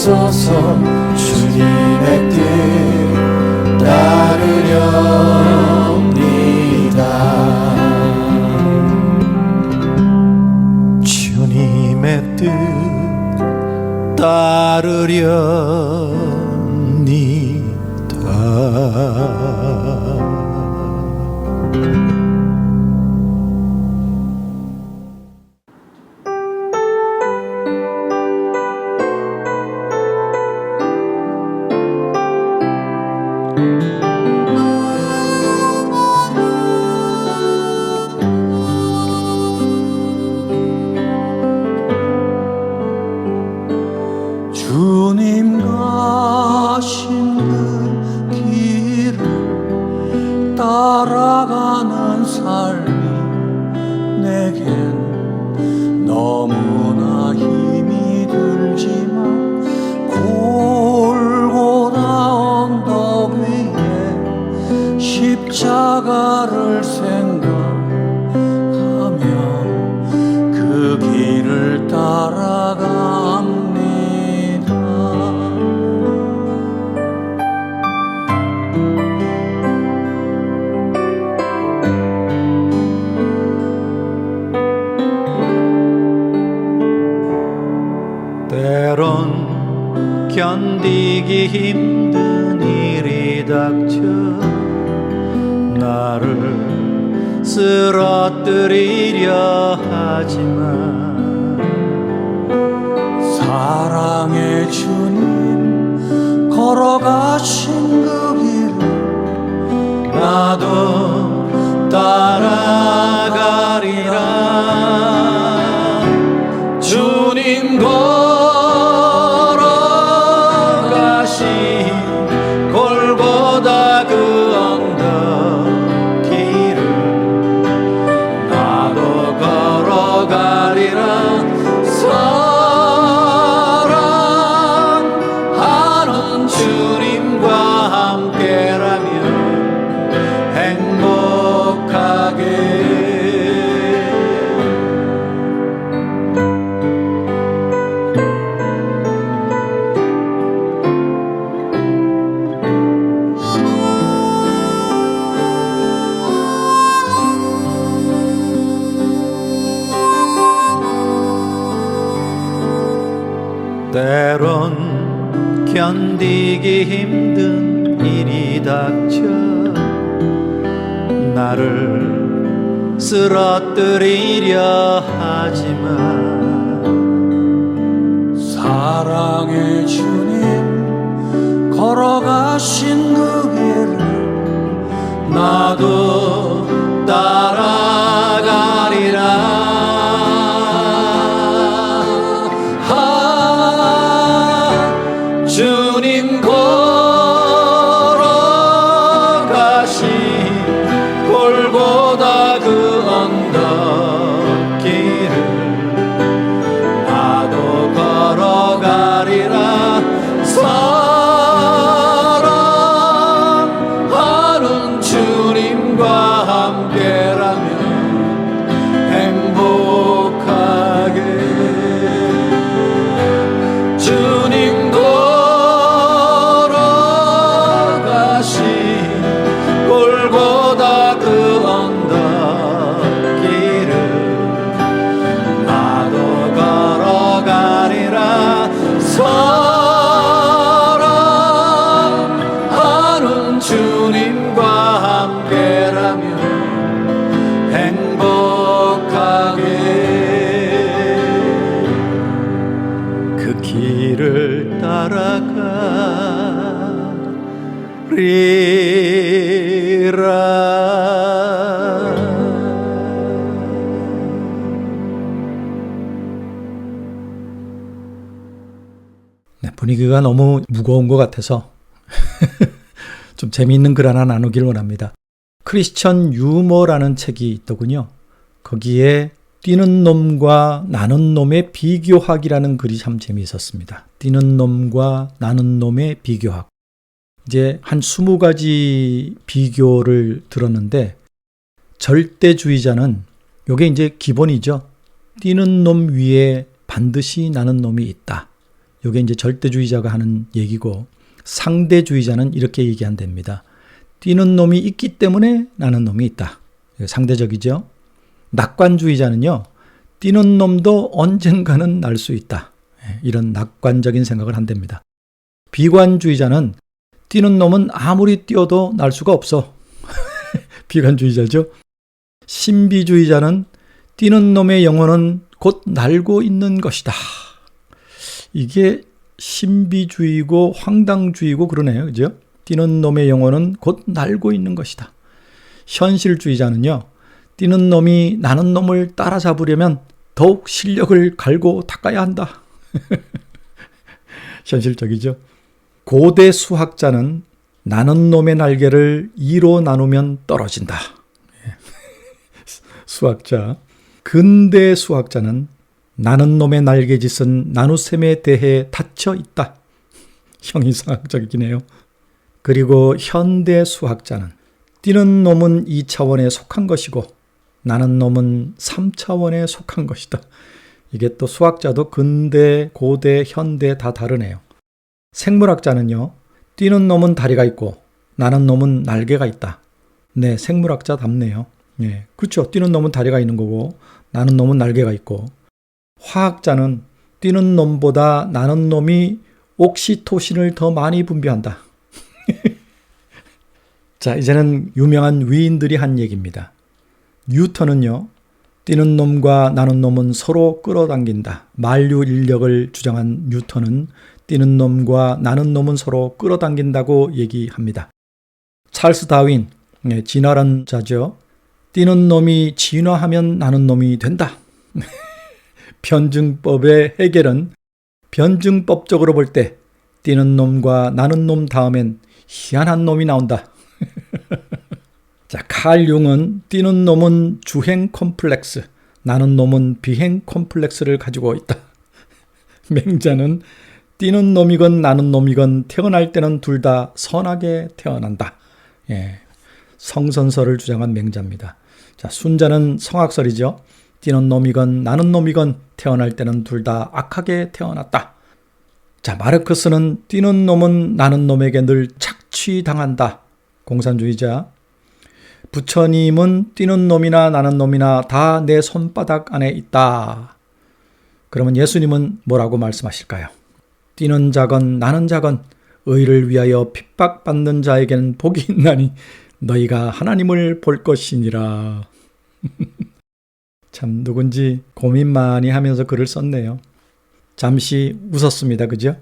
주옵소서. 주님의 뜻 따르렵니다. 주님의 뜻 따르렵니다. 주님 가신 그 길을 따라가는 삶이 내겐 너무나 힘이 들지만 골고다 언덕 위에 십자가를 생각하며 그 길을 따라갑니다. 때론 견디기 힘든 일이 닥쳐 나를 쓰러뜨리려 하지만 사랑의 주님 걸어가신 그 길을 나도 따라가리라. 주님 골고다 그 언덕 길을 나도 걸어가리라. 사랑하는 주님과 함께라면 행복하게. 때론 견디기 힘든 일이 닥쳐 나를 쓰러뜨리려 하지만 사랑의 주님 걸어가신 그 길을 나도 따라가리라. 주님 걸어가신 골고다 그 언덕 길을 나도 걸어가리라. 사랑하는 주님과 함께라면 행복하게. 주님 골고다 그 언덕 길을 나도 걸어가리라. 사랑하는 주님과 함께라면 행복하게. 그 길을 따라가리라. 네, 분위기가 너무 무거운 것 같아서 좀 재미있는 글 하나 나누길 원합니다. 크리스천 유머라는 책이 있더군요. 거기에 뛰는 놈과 나는 놈의 비교학이라는 글이 참 재미있었습니다. 뛰는 놈과 나는 놈의 비교학. 이제 한 20가지 비교를 들었는데 절대주의자는 요게 이제 기본이죠. 뛰는 놈 위에 반드시 나는 놈이 있다. 이게 이제 절대주의자가 하는 얘기고, 상대주의자는 이렇게 얘기한답니다. 뛰는 놈이 있기 때문에 나는 놈이 있다. 상대적이죠. 낙관주의자는요, 뛰는 놈도 언젠가는 날 수 있다. 이런 낙관적인 생각을 한답니다. 비관주의자는 뛰는 놈은 아무리 뛰어도 날 수가 없어. 비관주의자죠. 신비주의자는 뛰는 놈의 영혼은 곧 날고 있는 것이다. 이게 신비주의고 황당주의고 그러네요. 그죠? 뛰는 놈의 영혼은 곧 날고 있는 것이다. 현실주의자는요, 뛰는 놈이 나는 놈을 따라잡으려면 더욱 실력을 갈고 닦아야 한다. 현실적이죠. 고대 수학자는 나는 놈의 날개를 2로 나누면 떨어진다. 수학자. 근대 수학자는 나는 놈의 날개짓은 나눗셈에 대해 닫혀 있다. 형이상학적이긴 해요. 그리고 현대 수학자는 뛰는 놈은 2차원에 속한 것이고 나는 놈은 3차원에 속한 것이다. 이게 또 수학자도 근대, 고대, 현대 다 다르네요. 생물학자는요, 뛰는 놈은 다리가 있고 나는 놈은 날개가 있다. 네, 생물학자답네요. 네, 그렇죠. 뛰는 놈은 다리가 있는 거고 나는 놈은 날개가 있고, 화학자는 뛰는 놈보다 나는 놈이 옥시토신을 더 많이 분비한다. 자, 이제는 유명한 위인들이 한 얘기입니다. 뉴턴은요, 뛰는 놈과 나는 놈은 서로 끌어당긴다. 만류 인력을 주장한 뉴턴은 뛰는 놈과 나는 놈은 서로 끌어당긴다고 얘기합니다. 찰스 다윈, 진화론자죠. 뛰는 놈이 진화하면 나는 놈이 된다. 변증법의 해결은 변증법적으로 볼 때 뛰는 놈과 나는 놈 다음엔 희한한 놈이 나온다. 자, 칼 융은 뛰는 놈은 주행 콤플렉스, 나는 놈은 비행 콤플렉스를 가지고 있다. 맹자는 뛰는 놈이건 나는 놈이건 태어날 때는 둘 다 선하게 태어난다. 예, 성선설을 주장한 맹자입니다. 자, 순자는 성악설이죠. 뛰는 놈이건 나는 놈이건 태어날 때는 둘 다 악하게 태어났다. 자, 마르크스는 뛰는 놈은 나는 놈에게 늘 착취당한다. 공산주의자. 부처님은 뛰는 놈이나 나는 놈이나 다 내 손바닥 안에 있다. 그러면 예수님은 뭐라고 말씀하실까요? 뛰는 자건 나는 자건 의를 위하여 핍박받는 자에게는 복이 있나니 너희가 하나님을 볼 것이니라. 참 누군지 고민 많이 하면서 글을 썼네요. 잠시 웃었습니다. 그죠?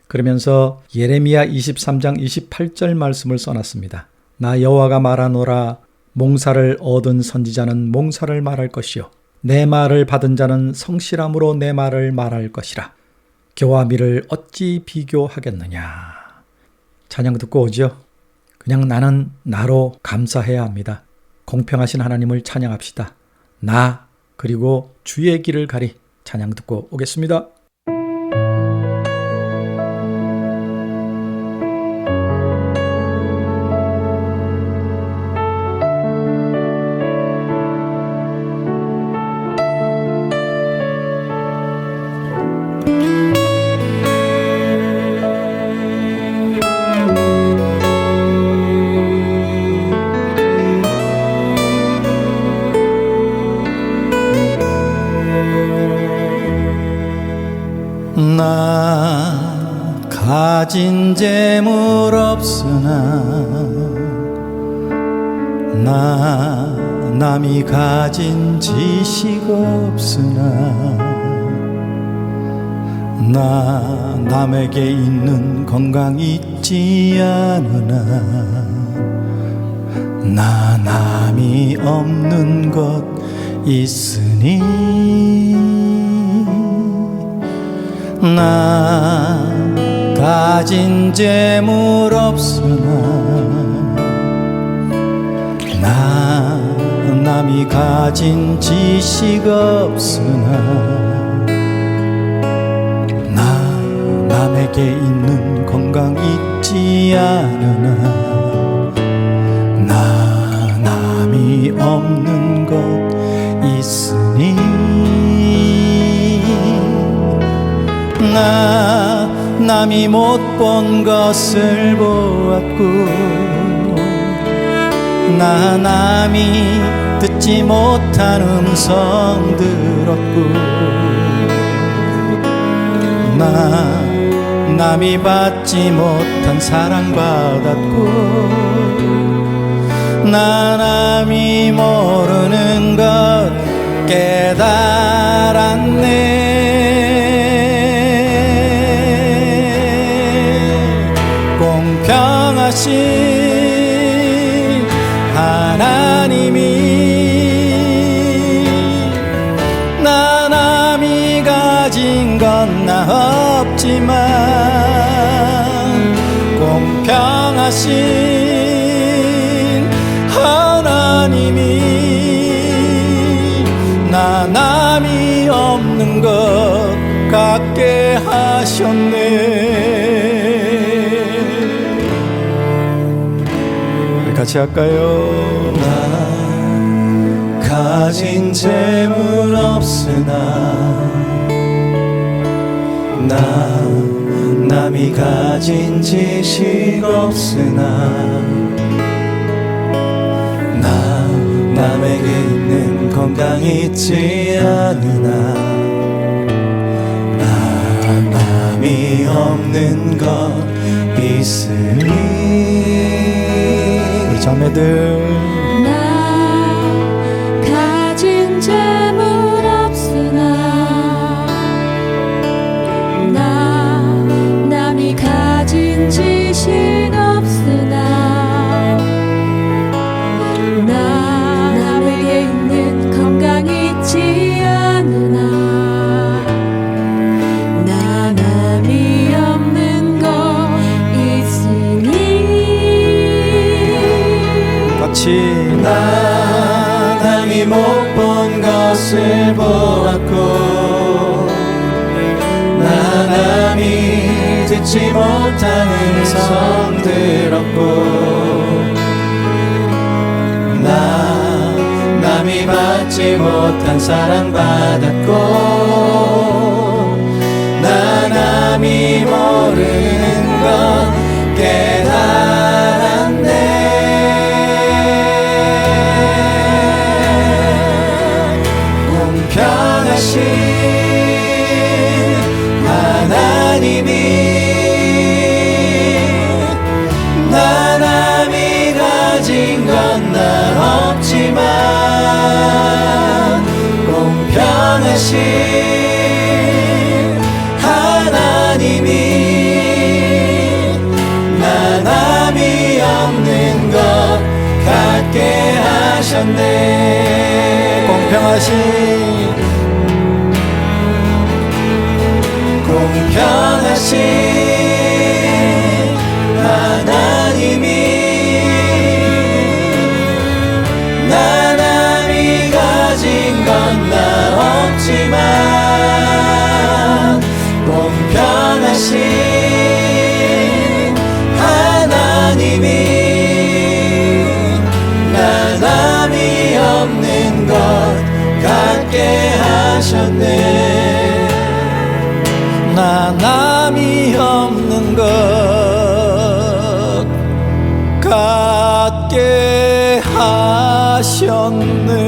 그러면서 예레미야 23장 28절 말씀을 써놨습니다. 나 여호와가 말하노라. 몽사를 얻은 선지자는 몽사를 말할 것이요 내 말을 받은 자는 성실함으로 내 말을 말할 것이라. 교와 미를 어찌 비교하겠느냐. 찬양 듣고 오죠? 그냥 나는 나로 감사해야 합니다. 공평하신 하나님을 찬양합시다. 나 그리고 주의 길을 가리. 찬양 듣고 오겠습니다. 나 가진 재물 없으나 나 남이 가진 지식 없으나 나 남에게 있는 건강 있지 않으나 나 남이 없는 것 있으니 나 가진 재물 없으나 나 남이 가진 지식 없으나 나 남에게 있는 건강 있지 않으나 나 남이 없는 것 있으니 나 남이 못 본 것을 보았고 나 남이 듣지 못한 음성 들었고 나 남이 받지 못한 사랑 받았고 나 남이 모르는 것 깨달았네. 공평하신 하나님이 나 남이 가진 건 나 없지만 공평하신 하나님이 나 남이 없는 것 같게 하셨네. 같이 할까요? 나 가진 재물 없으나 나 남이 가진 지식 없으나 나 남에게 있는 건강 있지 않으나 나 남이 없는 것 있으니 우리 자매들 나 가진 재물 없으나 나 남이 가진 지식 없으나 나 남에게 있는 건강 있지 않으나 나 남이 없는 것 있으니 같이 나 남이 못 본 것을 보았고 나 남이 듣지 못한 음성 들었고 나 남이 받지 못한 사랑 받았고 나 남이 모르는 것 깨달았네. 공평하신 하나님이 나 남이 가진 건 나 없지만 공평하신 하나님이 나 남이 없는 것 같게 하셨네. 공평하신 하나님이 나 남이 가진 건 나 없지만 공평하신 하나님이 나 남이 없는 것 같게 하셨네. 나 남이 없는 것 같게 하셨네.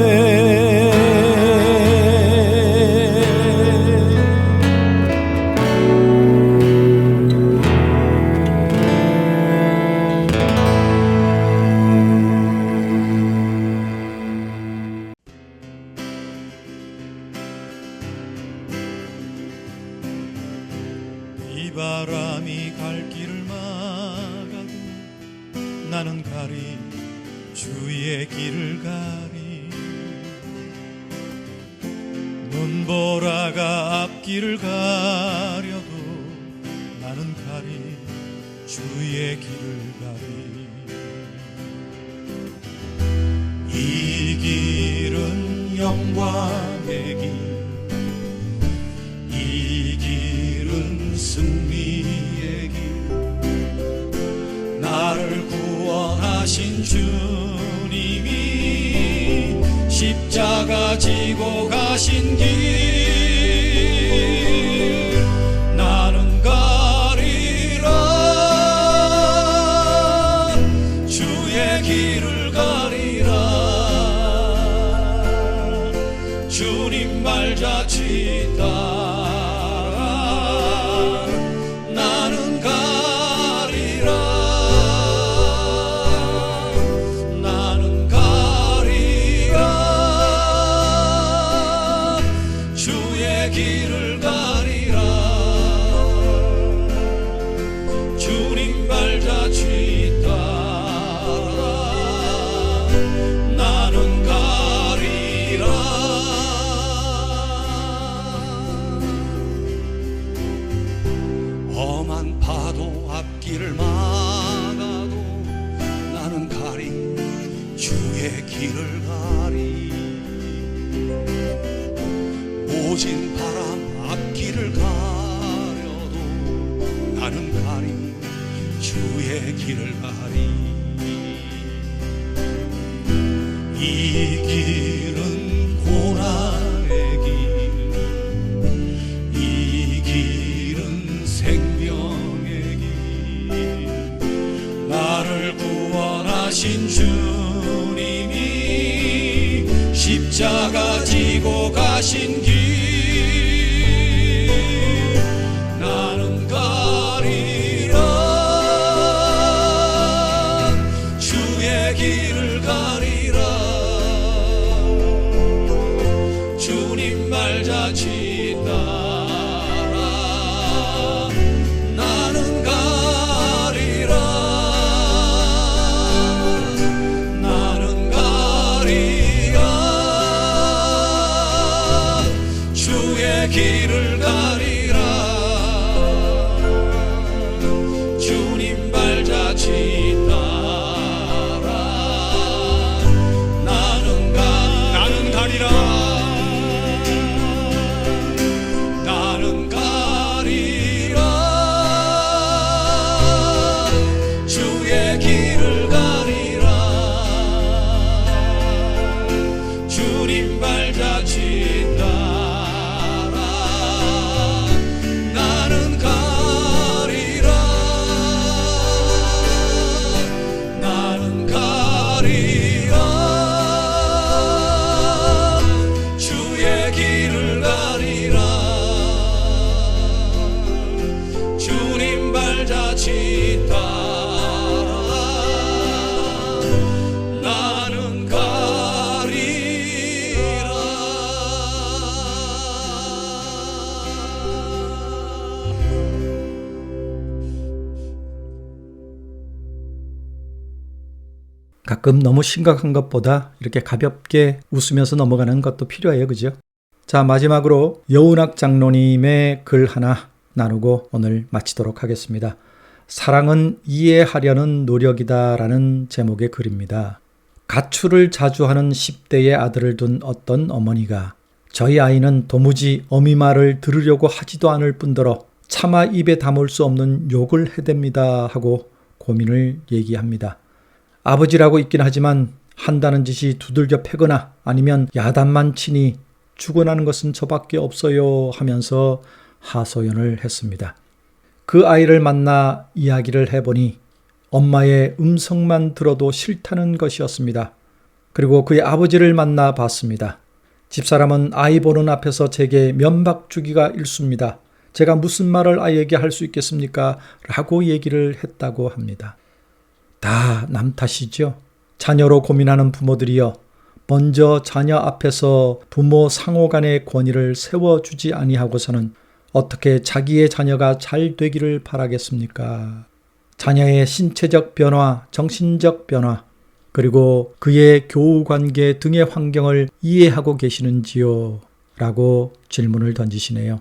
이 바람이 갈 길을 막아도 나는 가리 주의 길을 가리 눈보라가 앞길을 가려도 나는 가리 주의 길을 가리 이 길은 영광의 길 이 길은 승리의 길 나를 구원하신 주님이 십자가 지고 가신 길 나는 가리 길을 가리 모진 바람 앞길을 가려도 나는 가리 주의 길을 가리 이 길은 고난의 길 이 길은 생명의 길 나를 구원하신 주님이 십자가 지고 가신 길 나는 가리라 주의 길을 가리라 주님 말자치 따라 나는 가리라 나는 가리라 주의 길을 가리라 주님 발자취 따라 나는 가리라 나는 가리라 주의 길을 가리라 주님 발자취 따라 나는 가리라 나는 가리라 주의 길을 가리라 주님 발자취 따라 나는 가리라 가끔 너무 심각한 것보다 이렇게 가볍게 웃으면서 넘어가는 것도 필요해요. 그죠? 자, 마지막으로 여운학 장로님의 글 하나 나누고 오늘 마치도록 하겠습니다. 사랑은 이해하려는 노력이다 라는 제목의 글입니다. 가출을 자주 하는 10대의 아들을 둔 어떤 어머니가 저희 아이는 도무지 어미 말을 들으려고 하지도 않을 뿐더러 차마 입에 담을 수 없는 욕을 해댑니다 하고 고민을 얘기합니다. 아버지라고 있긴 하지만 한다는 짓이 두들겨 패거나 아니면 야단만 치니 죽어나는 것은 저밖에 없어요 하면서 하소연을 했습니다. 그 아이를 만나 이야기를 해보니 엄마의 음성만 들어도 싫다는 것이었습니다. 그리고 그의 아버지를 만나 봤습니다. 집사람은 아이 보는 앞에서 제게 면박주기가 일쑤입니다. 제가 무슨 말을 아이에게 할 수 있겠습니까? 라고 얘기를 했다고 합니다. 다 남 탓이죠. 자녀로 고민하는 부모들이여 먼저 자녀 앞에서 부모 상호 간의 권위를 세워주지 아니하고서는 어떻게 자기의 자녀가 잘 되기를 바라겠습니까? 자녀의 신체적 변화, 정신적 변화, 그리고 그의 교우관계 등의 환경을 이해하고 계시는지요? 라고 질문을 던지시네요.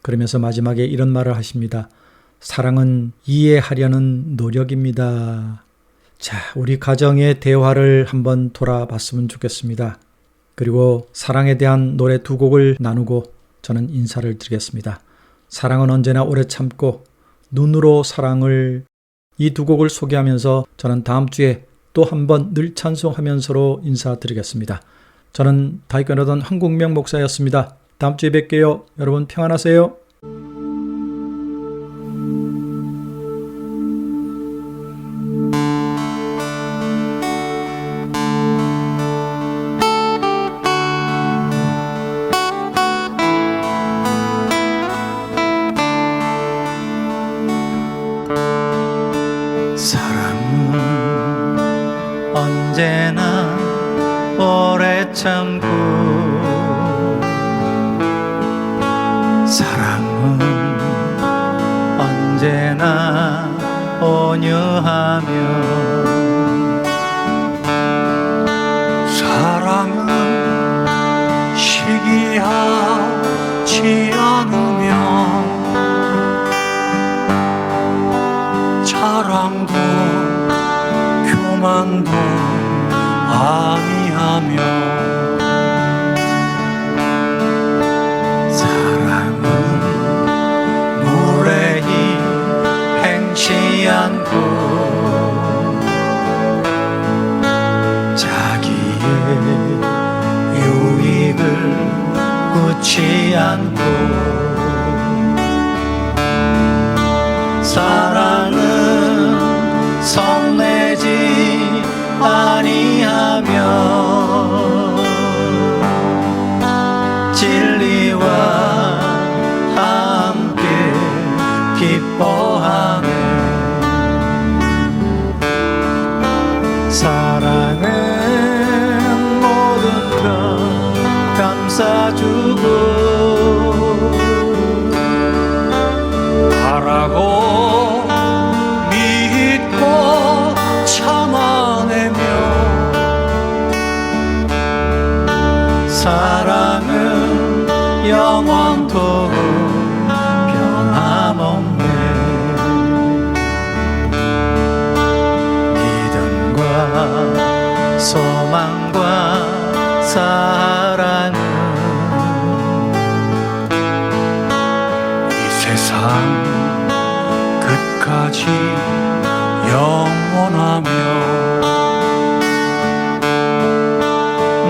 그러면서 마지막에 이런 말을 하십니다. 사랑은 이해하려는 노력입니다. 자, 우리 가정의 대화를 한번 돌아봤으면 좋겠습니다. 그리고 사랑에 대한 노래 두 곡을 나누고 저는 인사를 드리겠습니다. 사랑은 언제나 오래 참고 눈으로 사랑을 이 두 곡을 소개하면서 저는 다음 주에 또 한번 늘 찬송하면서로 인사드리겠습니다. 저는 다윗교회던 황국명 목사였습니다. 다음 주에 뵐게요. 여러분 평안하세요. 사랑은 언제나 오래 참고 사랑은 언제나 온유하며 사랑은 시기하지 않으며 자랑도 교만도 아니하며 영원하며 사랑은 무례히 행치 않고 자기의 유익을 굳지 않고 사랑은 성내지 아니하며 진리와 함께 기뻐하네 사랑은 모든 것 감싸주고 바라고 믿고 참아내며 사랑은 영원토록 변함없네 믿음과 소망과 사랑은 이 세상 끝까지 영원하며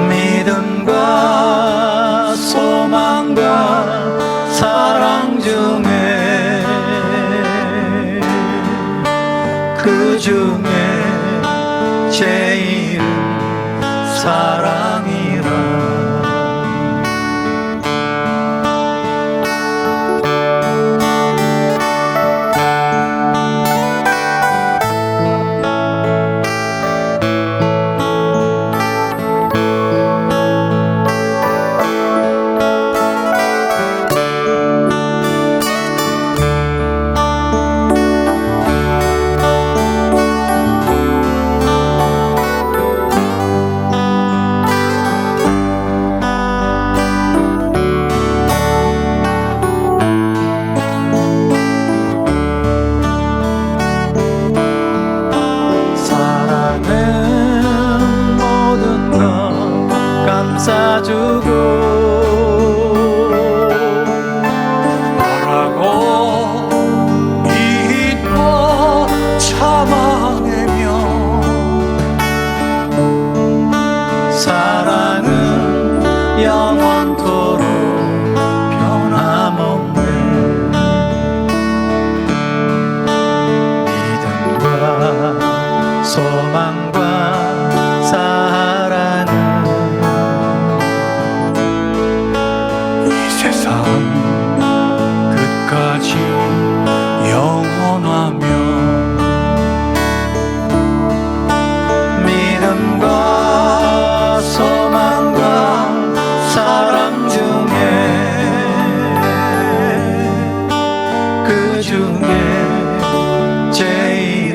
믿음과 소망과 사랑 중에 그 중에 제일 사랑이라 감싸주고 바라고 믿고 참아내며 사랑은 영원토록 변함없네 믿음과 소망과 사랑은 끝까지 영원하며 믿음과 소망과 사랑 중에 그 중에 제일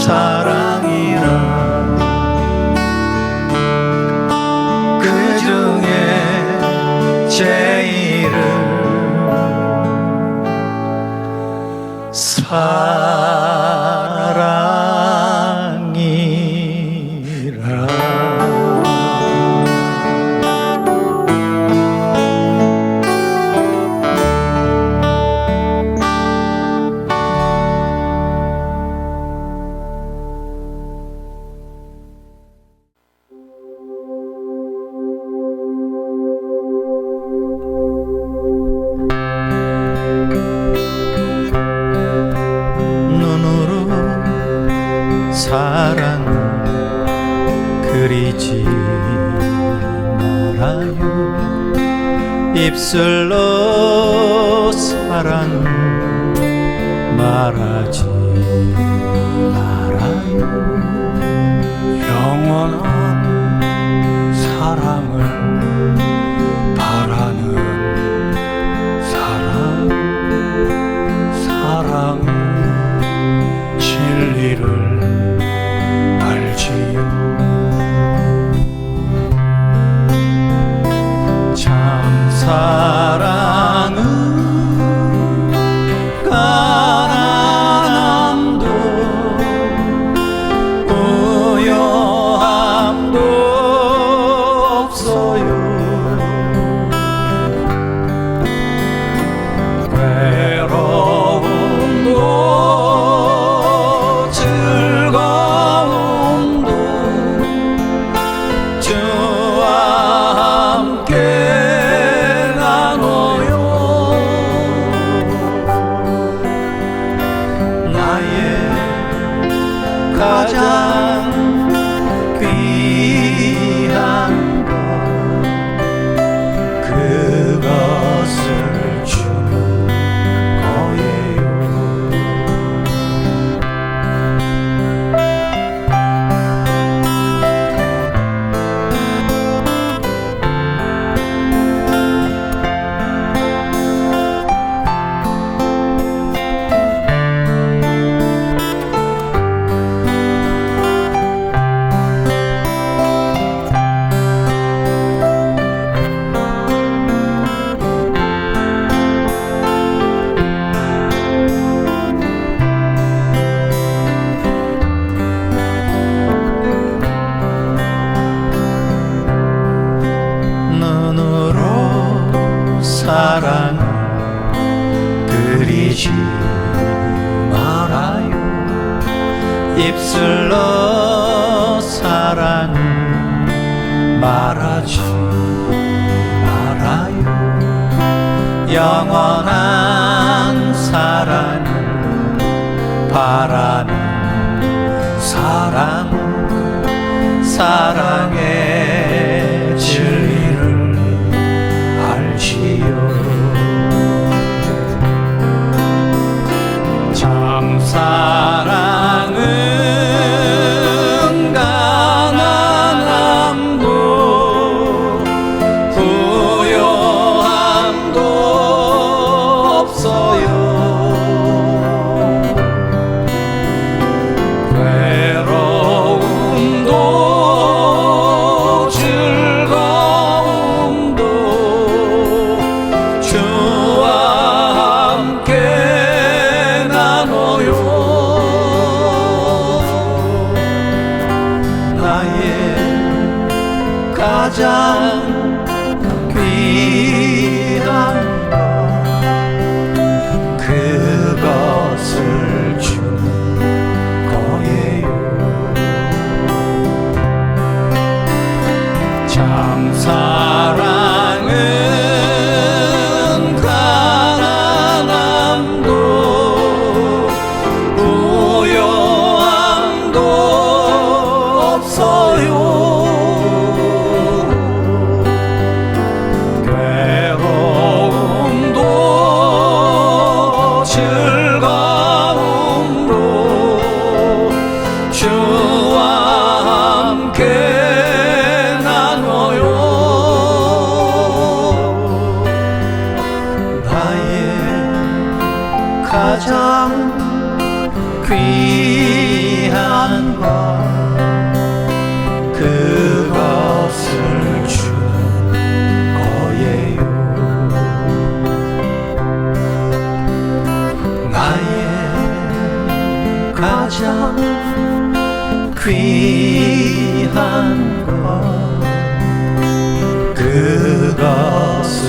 사랑이라 그 중에 제일은 사랑이라 사랑 그리지 말아요 입술로 사랑 말하지 말아요 영원한 사랑을 바라는 사랑은 진리를 참 사랑은 가난함도 부요함도 가장 귀한 것 그것을 주는 거예요. 눈으로 사랑을 그리지 말아요. 입술로 사랑을 말하지 말아요. 영원한 사랑을 바라는 사랑의 진리를 알지요. 참 사랑은 가난함도 부요함도 없어요. 외로움도 즐거움도 주와 함께 나눠요. 나의 가장 귀한 것 그것을 주는 거예요. 참 사랑은 가난함도 부요함도 없어요. 괴로움도 즐거움도 주와 함께 나눠요. 나의 가장 귀한 것 그것을 주는 거예요. 나의 가장 귀한 것 그것을